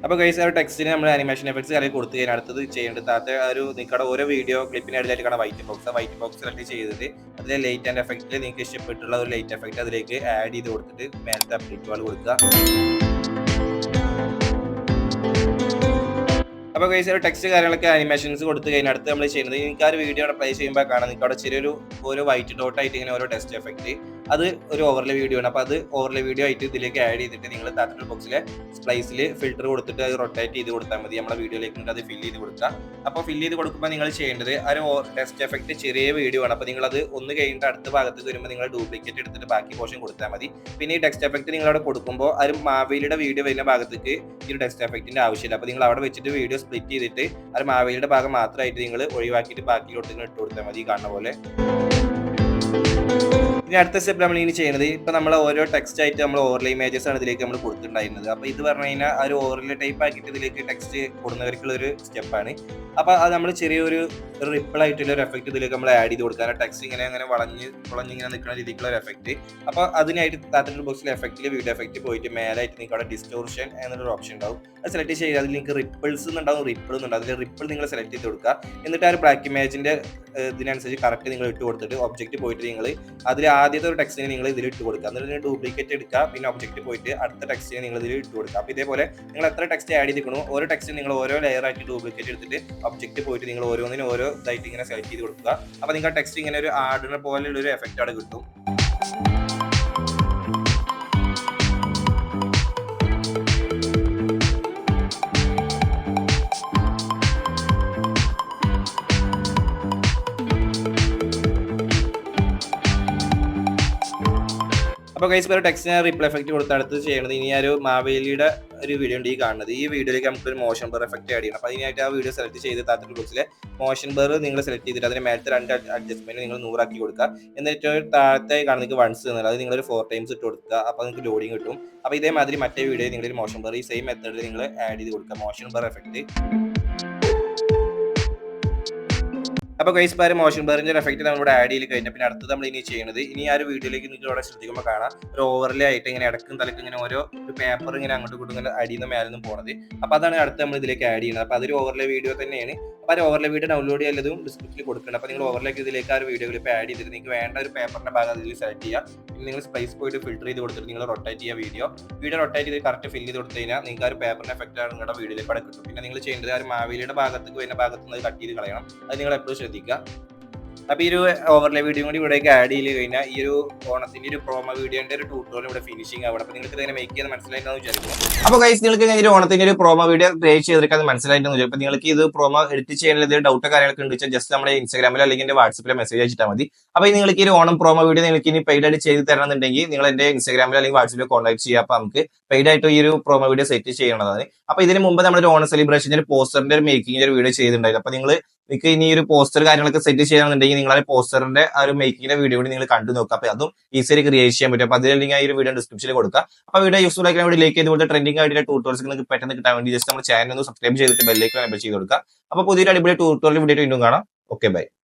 അപ്പോൾ ഗൈസ് ആ ഒരു ടെക്സ്റ്റിന് നമ്മൾ ആനിമേഷൻ എഫക്ട്സ് കാര്യങ്ങൾ കൊടുത്തു കഴിഞ്ഞാൽ അടുത്തത് ചെയ്യേണ്ടത് താഴത്തെ ഒരു നിങ്ങളുടെ ഓരോ വീഡിയോ ക്ലിപ്പിന് ഇടയിലായിട്ട് കാണാൻ വൈറ്റ് ബോക്സ്, ആ വൈറ്റ് ബോക്സ് സെലക്ട് ചെയ്തിട്ട് അതിലെ ലൈറ്റ് ആൻഡ് എഫക്റ്റിൽ നിങ്ങൾക്ക് ഇഷ്ടപ്പെട്ടുള്ള ഒരു ലൈറ്റ് എഫക്റ്റ് അതിലേക്ക് ആഡ് ചെയ്ത് കൊടുത്തിട്ട് മേലത്തെ അപ്ഡേറ്റ് വാൾ കൊടുക്കുക. അപ്പോൾ ഗൈസ് ഒരു ടെക്സ്റ്റ് കാര്യങ്ങളൊക്കെ ആനിമേഷൻസ് കൊടുത്തു കഴിഞ്ഞാൽ അടുത്ത് നമ്മൾ ചെയ്യുന്നത് നിങ്ങൾക്ക് ആ ഒരു വീഡിയോ അവിടെ പ്ലേ ചെയ്യുമ്പോൾ കാണാം നിങ്ങൾക്ക് അവിടെ ചെറിയൊരു ഓരോ വൈറ്റ് ഡോട്ട് ആയിട്ട് ഇങ്ങനെ ഓരോ ടെസ്റ്റ് എഫക്റ്റ് അത് ഒരു ഓവർലേ വീഡിയോ ആണ്. അപ്പോൾ അത് ഓവർലേ വീഡിയോ ആയിട്ട് ഇതിലേക്ക് ആഡ് ചെയ്തിട്ട് നിങ്ങൾ താഴത്തെ ബോക്സിലെ സ്പ്ലൈസിൽ ഫിൽറ്റർ കൊടുത്തിട്ട് അത് റൊട്ടേറ്റ് ചെയ്ത് കൊടുത്താൽ മതി. നമ്മുടെ വീഡിയോയിലേക്ക് അത് ഫില്ല് ചെയ്ത് കൊടുക്കുക. അപ്പോൾ ഫില്ല് ചെയ്ത് കൊടുക്കുമ്പോൾ നിങ്ങൾ ചെയ്യേണ്ടത് ആ ഒരു ടെസ്റ്റ് എഫക്റ്റ് ചെറിയ വീഡിയോ ആണ്. അപ്പോൾ നിങ്ങളത് ഒന്ന് കഴിഞ്ഞിട്ട് അടുത്ത ഭാഗത്ത് വരുമ്പോൾ നിങ്ങൾ ഡ്യൂപ്ലിക്കേറ്റ് എടുത്തിട്ട് ബാക്കി പോർഷൻ കൊടുത്താൽ മതി. പിന്നെ ഈ ടെക്സ്റ്റ് എഫക്റ്റ് നിങ്ങൾ അവിടെ കൊടുക്കുമ്പോൾ ആ ഒരു മാവേലിയുടെ വീഡിയോ വരുന്ന ഭാഗത്തേക്ക് ഈ ഒരു ടെക്സ്റ്റ് എഫക്റ്റിന്റെ ആവശ്യമില്ല. അപ്പോൾ നിങ്ങൾ അവിടെ വെച്ചിട്ട് വീഡിയോ സ്പ്ലിറ്റ് ചെയ്തിട്ട് ആ മാവേലിയുടെ ഭാഗം മാത്രമായിട്ട് നിങ്ങൾ ഒഴിവാക്കിയിട്ട് ബാക്കിയിലോട്ട് നിങ്ങൾ ഇട്ട് കൊടുത്താൽ മതി കാണുന്ന പോലെ. ഇനി അടുത്ത സ്റ്റെപ്പ് നമ്മൾ ഇനി ചെയ്യുന്നത് ഇപ്പൊ നമ്മൾ ഓരോ ടെക്സ്റ്റ് ആയിട്ട് നമ്മൾ ഓവർലേ ഇമേജസ് ആണ് ഇതിലേക്ക് നമ്മൾ കൊടുത്തിട്ടുണ്ടായിരുന്നത്. അപ്പൊ ഇത് പറഞ്ഞു കഴിഞ്ഞാൽ ആ ഒരു ഓവർലേ ടൈപ്പ് ആക്കിയിട്ട് ഇതിലേക്ക് ടെക്സ്റ്റ് കൊടുക്കുന്നവർക്കുള്ള ഒരു സ്റ്റെപ്പാണ്. അപ്പൊ അത് നമ്മൾ ചെറിയൊരു റിപ്പിൾ ആയിട്ടുള്ള ഒരു എഫക്റ്റ് ഇതിലേക്ക് നമ്മൾ ആഡ് ചെയ്ത് കൊടുക്കാൻ ടെക്സ്റ്റ് ഇങ്ങനെ അങ്ങനെ വളഞ്ഞിങ്ങനെ നിൽക്കുന്ന രീതിക്കുള്ള ഒരു എഫക്റ്റ്. അപ്പൊ അതിനായിട്ട് താഴത്തെ ബോക്സിൽ എഫക്റ്റിൽ വീഡിയോ എഫക്റ്റ് പോയിട്ട് മേലായിട്ട് നിങ്ങൾക്ക് അവിടെ ഡിസ്റ്റോർഷൻ എന്നൊരു ഓപ്ഷൻ ഉണ്ടാവും. അത് സെലക്ട് ചെയ്ത് അതിൽ നിങ്ങൾക്ക് റിപ്പിൾസ് എന്നുണ്ടാവും, റിപ്പിൾ എന്നുണ്ടാവും. അതിൽ റിപ്പിൾ നിങ്ങൾ സെലക്ട് ചെയ്ത് കൊടുക്കുക. എന്നിട്ട് ആ ഒരു ബ്ലാക്ക് ഇമേജിന്റെ ഇതിനനുസരിച്ച് കറക്റ്റ് നിങ്ങൾ ഇട്ട് കൊടുത്തിട്ട് ഒബ്ജക്റ്റ് പോയിട്ട് നിങ്ങൾ അതിൽ ആദ്യത്തെ ഒരു ടെക്സ്റ്റിനെ നിങ്ങൾ ഇതിൽ ഇട്ട് കൊടുക്കുക. എന്നിട്ട് ഡ്യൂപ്ലിക്കേറ്റ് എടുക്കുക. പിന്നെ ഒബ്ജക്റ്റ് പോയിട്ട് അടുത്ത ടെക്സ്റ്റിനെ നിങ്ങൾ ഇതിൽ ഇട്ട് കൊടുക്കുക. അപ്പോൾ ഇതേപോലെ നിങ്ങൾ എത്ര ടെക്സ്റ്റ് ആഡ് ചെയ്തിരിക്കണോ ഓരോ ടെക്സ്റ്റ് നിങ്ങൾ ഓരോ ലെയർ ആയിട്ട് ഡ്യൂപ്ലിക്കേറ്റ് എടുത്തിട്ട് ഒബ്ജക്റ്റ് പോയിട്ട് നിങ്ങൾ ഓരോന്നിനും ഓരോ ഇതായിട്ട് ഇങ്ങനെ സെലക്ട് ചെയ്ത് കൊടുക്കുക. അപ്പോൾ നിങ്ങൾ ടെക്സ്റ്റ് ഇങ്ങനെ ഒരു ആടുന്ന പോലെയുള്ള ഒരു എഫക്റ്റ് അവിടെ കിട്ടും. അപ്പോൾ ഗൈസ് ഒരു ടെക്സ്റ്റിന് റിപ്ലൈ എഫക്റ്റ് കൊടുത്ത് അടുത്ത് ചെയ്യണത് ഇനി ആ ഒരു മാവേലിയുടെ ഒരു വീഡിയോ ഉണ്ട് ഈ കാണുന്നത്. ഈ വീഡിയോയിലേക്ക് നമുക്ക് ഒരു മോഷൻ ബർ എഫക്റ്റ് ആഡ് ചെയ്യണം. അപ്പോൾ അതിനായിട്ട് ആ വീഡിയോ സെലക്ട് ചെയ്ത് താഴത്തെ ബോക്സിലെ മോഷൻ ബർ നിങ്ങൾ സെലക്ട് ചെയ്തിട്ട് അതിന് മേലത്തെ 2 അഡ്ജസ്റ്റ്മെന്റ് നിങ്ങൾ 100 ആക്കി കൊടുക്കുക. എന്നിട്ട് താഴത്തെ കാണുന്നത് വൺസ് എന്നുള്ളത് അത് നിങ്ങളൊരു 4 ടൈംസ് ഇട്ട് കൊടുക്കുക. അപ്പോൾ നിങ്ങൾക്ക് ലോഡിങ് കിട്ടും. അപ്പോൾ ഇതേമാതിരി മറ്റേ വീഡിയോ നിങ്ങളൊരു മോഷൻ ബർ ഈ സെയിം മെത്തേഡിൽ നിങ്ങൾ ആഡ് ചെയ്ത് കൊടുക്കുക. മോഷൻ ബർ എഫക്റ്റ്. അപ്പോൾ ഗൈസ് ഇപ്പോൾ മോഷൻ ബറിന്റെ എഫക്റ്റ് നമ്മളിവിടെ ആഡ് ചെയ്ത് കഴിഞ്ഞാൽ പിന്നെ അടുത്തത് നമ്മൾ ഇനി ചെയ്യുന്നത് ഇനി ആ ഒരു വീഡിയോയിലേക്ക് നിങ്ങൾ ഇവിടെ ശ്രദ്ധിക്കുമ്പോൾ കാണാം ഒരു ഓവർലേ ആയിട്ട് ഇങ്ങനെ ഇടക്കും തലക്കും ഇങ്ങനെ ഓരോ ഒരു പേപ്പർ ഇങ്ങനെ അങ്ങോട്ടും ഇങ്ങോട്ടും ഇങ്ങനെ അടിയുന്ന മേലെ നിന്നും പോകുന്നത്. അപ്പോൾ അതാണ് അടുത്ത് നമ്മൾ ഇതിലേക്ക് ആഡ് ചെയ്യുന്നത്. അപ്പോൾ അതൊരു ഓവർലേ വീഡിയോ തന്നെയാണ്. അപ്പോൾ ആ ഓവർലേ വീഡിയോ ഡൗൺലോഡ് ചെയ്തതും ഡിസ്ക്രിപ്ഷനിൽ കൊടുക്കണം. അപ്പോൾ നിങ്ങൾ ഓവർലേക്ക് ഇതിലേക്ക് ആ ഒരു വീഡിയോ ക്ലിപ്പ് ആഡ് ചെയ്തിട്ട് നിങ്ങൾക്ക് വേണ്ട ഒരു പേപ്പറിന്റെ ഭാഗം അതിൽ സെലക്ട് ചെയ്യുക. പിന്നെ നിങ്ങൾ സ്പേസ് പോയിട്ട് ഫിൽറ്റർ ചെയ്ത് കൊടുത്തിട്ട് നിങ്ങൾ റൊട്ടേറ്റ് ചെയ്യുക. വീഡിയോ റൊട്ടേറ്റ് ചെയ്ത് കറക്റ്റ് ഫില്ല് ചെയ്ത് കൊടുത്തു കഴിഞ്ഞാൽ നിങ്ങൾക്ക് ആ ഒരു പേപ്പറിന്റെ എഫക്റ്റ് ആണ് നിങ്ങളുടെ വീഡിയോയിലേക്ക് അവിടെ കിട്ടും. പിന്നെ നിങ്ങൾ ചെയ്യേണ്ടത് ആ ഒരു മാവേലിയുടെ ഭാഗത്തേക്ക് വരുന്ന ഭാഗത്ത് നിന്ന് കട്ട് ചെയ്ത് കളയണം. അത് നിങ്ങൾ എപ്പോഴും ശ്രദ്ധിക്കുക. അപ്പോൾ ഈ ഒരു ഓവർലേ വീഡിയോ കൂടി ഇവിടേക്ക് ആഡ് ചെയ്ത് കഴിഞ്ഞാൽ ഈ ഒരു ഓണത്തിന്റെ ഒരു പ്രോമോ വീഡിയോന്റെ ഒരു ട്യൂട്ടോറിയൽ ഇവിടെ ഫിനിഷിംഗ് ആവണം. അപ്പോൾ നിങ്ങൾക്ക് ഇതിനെ മേക്ക് ചെയ്യാൻ മനസ്സിലായിട്ടാണ് വിചാരിക്കുന്നു. അപ്പോൾ ഗൈസ് നിങ്ങൾക്ക് ഒരു ഓണത്തിന്റെ ഒരു പ്രോമോ വീഡിയോ ക്രിയേറ്റ് ചെയ്തെടുക്കാൻ മനസ്സിലായിട്ടാണ് വിചാരിക്കും. അപ്പോൾ നിങ്ങൾക്ക് ഇത് പ്രോമോ എഡിറ്റ് ചെയ്യാനുള്ള ഡൗട്ടോ കാര്യങ്ങളൊക്കെ ഉണ്ട് വെച്ചാൽ ജസ്റ്റ് നമ്മുടെ ഇൻസ്റ്റാഗ്രാമിലോ അല്ലെങ്കിൽ വാട്സപ്പിലോ മെസ്സേജ് അയച്ചിട്ടാൽ മതി. അപ്പോൾ നിങ്ങൾക്ക് ഈ ഒരു ഓണം പ്രോമോ വീഡിയോ നിങ്ങൾക്ക് ഇനി പെയ്ഡ് ആയിട്ട് ചെയ്ത് തരണമെന്നുണ്ടെങ്കിൽ നിങ്ങൾ എന്റെ ഇൻസ്റ്റാഗ്രാമിലോ അല്ലെങ്കിൽ വാട്സപ്പിലോ കോൺടാക്ട് ചെയ്യുക. അപ്പോൾ നമുക്ക് പെയ്ഡ് ആയിട്ട് ഈ ഒരു പ്രോമോ വീഡിയോ സെറ്റ് ചെയ്യണതാണ്. അപ്പോൾ ഇതിന് മുമ്പ് നമ്മുടെ ഓണം സെലിബ്രേഷന്റെ ഒരു പോസ്റ്ററിന്റെ ഒരു മേക്കിംഗ് ഒരു വീഡിയോ ചെയ്തിട്ടുണ്ടായിരുന്നു. അപ്പോൾ നിങ്ങൾക്ക് ഇനി ഒരു പോസ്റ്റർ കാര്യങ്ങളൊക്കെ സെറ്റ് ചെയ്യണമെന്നുണ്ടെങ്കിൽ നിങ്ങൾ ആ പോസ്റ്ററിന്റെ ആ ഒരു മേക്കിങ്ങിന്റെ വീഡിയോ കൂടി നിങ്ങൾ കണ്ടു നോക്കുക. അപ്പോൾ അതും ഈസിയായി ക്രിയേറ്റ് ചെയ്യാൻ പറ്റും. അപ്പോൾ അതിലേക്ക് ഈ ഒരു വീഡിയോ ഡിസ്ക്രിപ്ഷനിൽ കൊടുക്കുക. അപ്പോൾ വീഡിയോ യൂസ്ഫുൾ ആയിട്ട് വീഡിയോ ലൈക്ക് ചെയ്തുകൊണ്ട് ട്രെൻഡിംഗ് ആയിട്ടുള്ള ട്യൂട്ടോറിയൽസ് നിങ്ങൾക്ക് പെട്ടെന്ന് കിട്ടാൻ വേണ്ടി ജസ്റ്റ് നമ്മുടെ ചാനൽ ഒന്ന് സബ്സ്ക്രൈബ് ചെയ്തിട്ട് ബെല്ലൈക്കൺ എനേബിൾ ചെയ്ത് കൊടുക്കുക. അപ്പോൾ പുതിയൊരു അടിപൊളി ട്യൂട്ടോറിയൽ വീഡിയോ വീണ്ടും കാണാം. Okay bye.